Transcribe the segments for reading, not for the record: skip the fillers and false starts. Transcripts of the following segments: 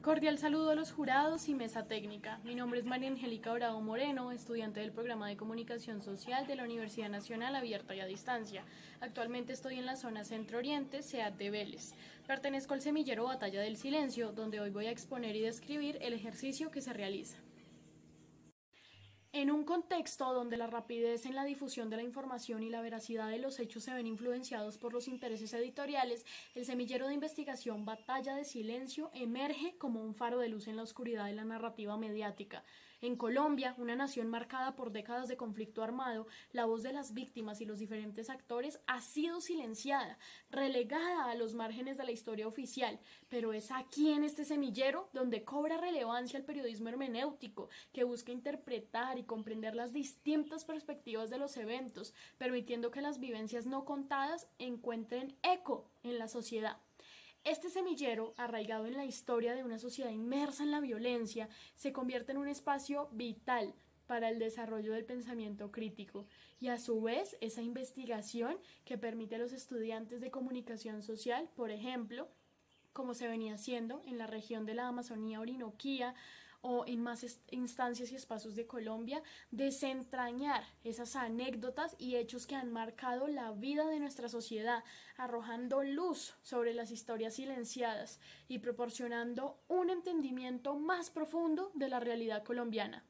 Cordial saludo a los jurados y mesa técnica. Mi nombre es María Angélica Bravo Moreno, estudiante del programa de Comunicación Social de la Universidad Nacional Abierta y a Distancia. Actualmente estoy en la zona Centro-Oriente, SEAD de Vélez. Pertenezco al semillero Batalla del Silencio, donde hoy voy a exponer y describir el ejercicio que se realiza. En un contexto donde la rapidez en la difusión de la información y la veracidad de los hechos se ven influenciados por los intereses editoriales, el semillero de investigación Batalla de Silencio emerge como un faro de luz en la oscuridad de la narrativa mediática. En Colombia, una nación marcada por décadas de conflicto armado, la voz de las víctimas y los diferentes actores ha sido silenciada, relegada a los márgenes de la historia oficial, pero es aquí en este semillero donde cobra relevancia el periodismo hermenéutico, que busca interpretar y comprender las distintas perspectivas de los eventos, permitiendo que las vivencias no contadas encuentren eco en la sociedad. Este semillero, arraigado en la historia de una sociedad inmersa en la violencia, se convierte en un espacio vital para el desarrollo del pensamiento crítico y a su vez esa investigación que permite a los estudiantes de comunicación social, por ejemplo, como se venía haciendo en la región de la Amazonía Orinoquía o en más instancias y espacios de Colombia, desentrañar esas anécdotas y hechos que han marcado la vida de nuestra sociedad, arrojando luz sobre las historias silenciadas y proporcionando un entendimiento más profundo de la realidad colombiana.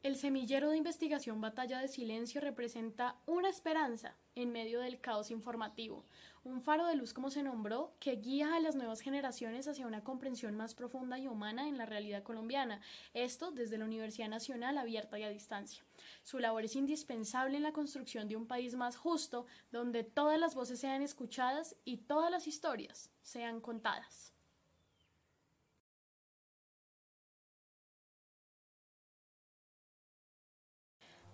El semillero de investigación Batalla de Silencio representa una esperanza en medio del caos informativo, un faro de luz como se nombró, que guía a las nuevas generaciones hacia una comprensión más profunda y humana en la realidad colombiana, esto desde la Universidad Nacional Abierta y a Distancia. Su labor es indispensable en la construcción de un país más justo, donde todas las voces sean escuchadas y todas las historias sean contadas.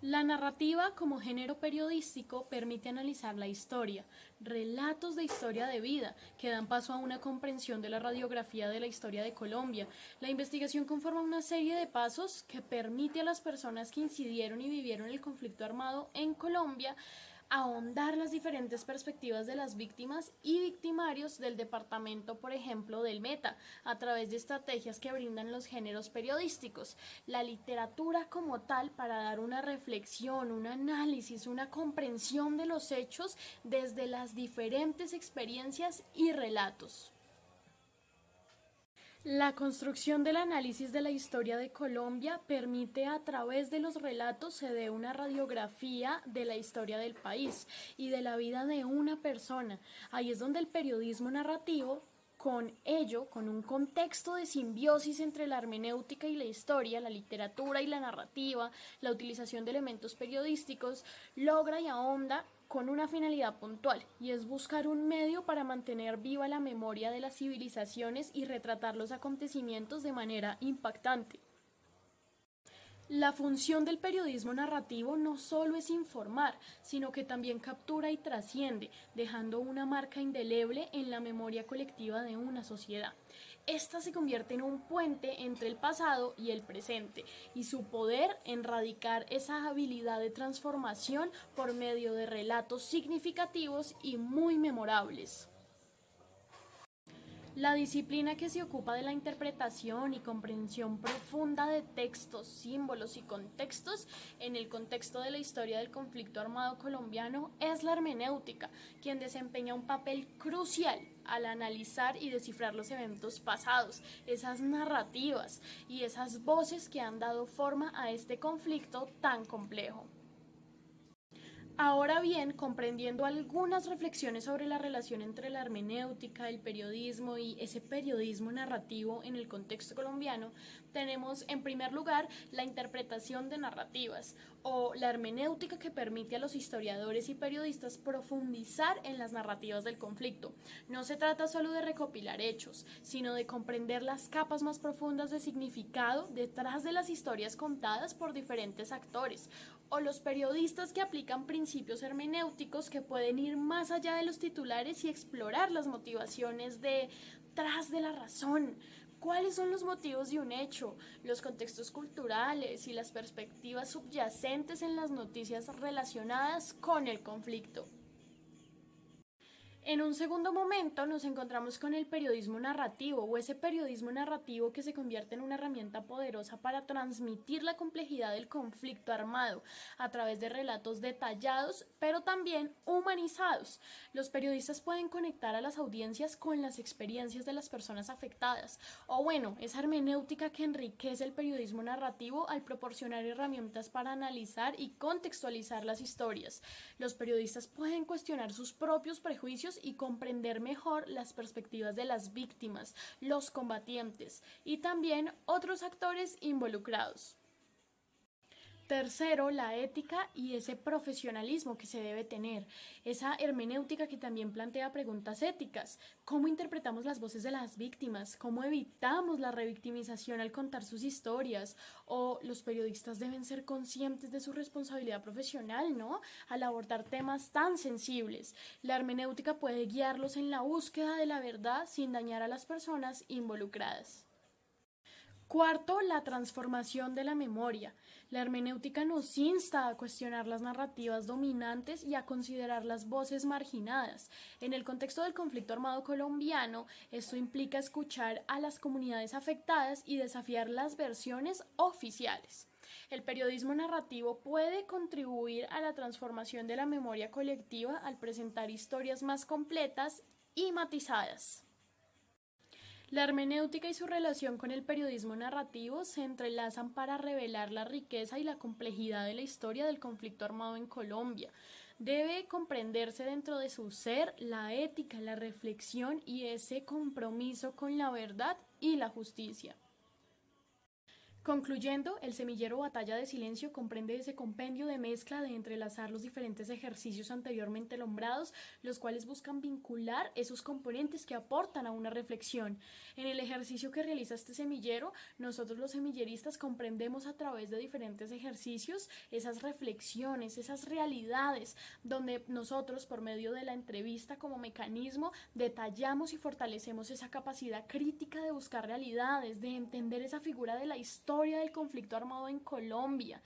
La narrativa como género periodístico permite analizar la historia, relatos de historia de vida que dan paso a una comprensión de la radiografía de la historia de Colombia. La investigación conforma una serie de pasos que permite a las personas que incidieron y vivieron el conflicto armado en Colombia ahondar las diferentes perspectivas de las víctimas y victimarios del departamento, por ejemplo, del Meta, a través de estrategias que brindan los géneros periodísticos, la literatura como tal para dar una reflexión, un análisis, una comprensión de los hechos desde las diferentes experiencias y relatos. La construcción del análisis de la historia de Colombia permite a través de los relatos se dé una radiografía de la historia del país y de la vida de una persona. Ahí es donde el periodismo narrativo con ello, con un contexto de simbiosis entre la hermenéutica y la historia, la literatura y la narrativa, la utilización de elementos periodísticos, logra y ahonda con una finalidad puntual, y es buscar un medio para mantener viva la memoria de las civilizaciones y retratar los acontecimientos de manera impactante. La función del periodismo narrativo no solo es informar, sino que también captura y trasciende, dejando una marca indeleble en la memoria colectiva de una sociedad. Esta se convierte en un puente entre el pasado y el presente, y su poder en radicar esa habilidad de transformación por medio de relatos significativos y muy memorables. La disciplina que se ocupa de la interpretación y comprensión profunda de textos, símbolos y contextos en el contexto de la historia del conflicto armado colombiano es la hermenéutica, quien desempeña un papel crucial al analizar y descifrar los eventos pasados, esas narrativas y esas voces que han dado forma a este conflicto tan complejo. Ahora bien, comprendiendo algunas reflexiones sobre la relación entre la hermenéutica, el periodismo y ese periodismo narrativo en el contexto colombiano, tenemos en primer lugar la interpretación de narrativas o la hermenéutica que permite a los historiadores y periodistas profundizar en las narrativas del conflicto. No se trata solo de recopilar hechos, sino de comprender las capas más profundas de significado detrás de las historias contadas por diferentes actores, o los periodistas que aplican principios hermenéuticos que pueden ir más allá de los titulares y explorar las motivaciones detrás de la razón. ¿Cuáles son los motivos de un hecho, los contextos culturales y las perspectivas subyacentes en las noticias relacionadas con el conflicto? En un segundo momento nos encontramos con el periodismo narrativo o ese periodismo narrativo que se convierte en una herramienta poderosa para transmitir la complejidad del conflicto armado a través de relatos detallados pero también humanizados. Los periodistas pueden conectar a las audiencias con las experiencias de las personas afectadas o bueno, esa hermenéutica que enriquece el periodismo narrativo al proporcionar herramientas para analizar y contextualizar las historias. Los periodistas pueden cuestionar sus propios prejuicios y comprender mejor las perspectivas de las víctimas, los combatientes y también otros actores involucrados. Tercero, la ética y ese profesionalismo que se debe tener, esa hermenéutica que también plantea preguntas éticas. ¿Cómo interpretamos las voces de las víctimas? ¿Cómo evitamos la revictimización al contar sus historias? O los periodistas deben ser conscientes de su responsabilidad profesional, ¿no? Al abordar temas tan sensibles. La hermenéutica puede guiarlos en la búsqueda de la verdad sin dañar a las personas involucradas. Cuarto, la transformación de la memoria. La hermenéutica nos insta a cuestionar las narrativas dominantes y a considerar las voces marginadas. En el contexto del conflicto armado colombiano, esto implica escuchar a las comunidades afectadas y desafiar las versiones oficiales. El periodismo narrativo puede contribuir a la transformación de la memoria colectiva al presentar historias más completas y matizadas. La hermenéutica y su relación con el periodismo narrativo se entrelazan para revelar la riqueza y la complejidad de la historia del conflicto armado en Colombia. Debe comprenderse dentro de su ser la ética, la reflexión y ese compromiso con la verdad y la justicia. Concluyendo, el semillero Batalla de Silencio comprende ese compendio de mezcla de entrelazar los diferentes ejercicios anteriormente nombrados, los cuales buscan vincular esos componentes que aportan a una reflexión. En el ejercicio que realiza este semillero, nosotros los semilleristas comprendemos a través de diferentes ejercicios esas reflexiones, esas realidades, donde nosotros por medio de la entrevista como mecanismo detallamos y fortalecemos esa capacidad crítica de buscar realidades, de entender esa figura de la historia del conflicto armado en Colombia.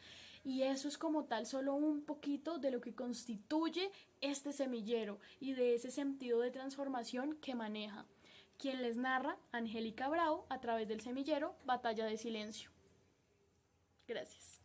Y eso es como tal solo un poquito de lo que constituye este semillero y de ese sentido de transformación que maneja. Quien les narra, Angélica Bravo, a través del semillero Batalla de Silencio. Gracias.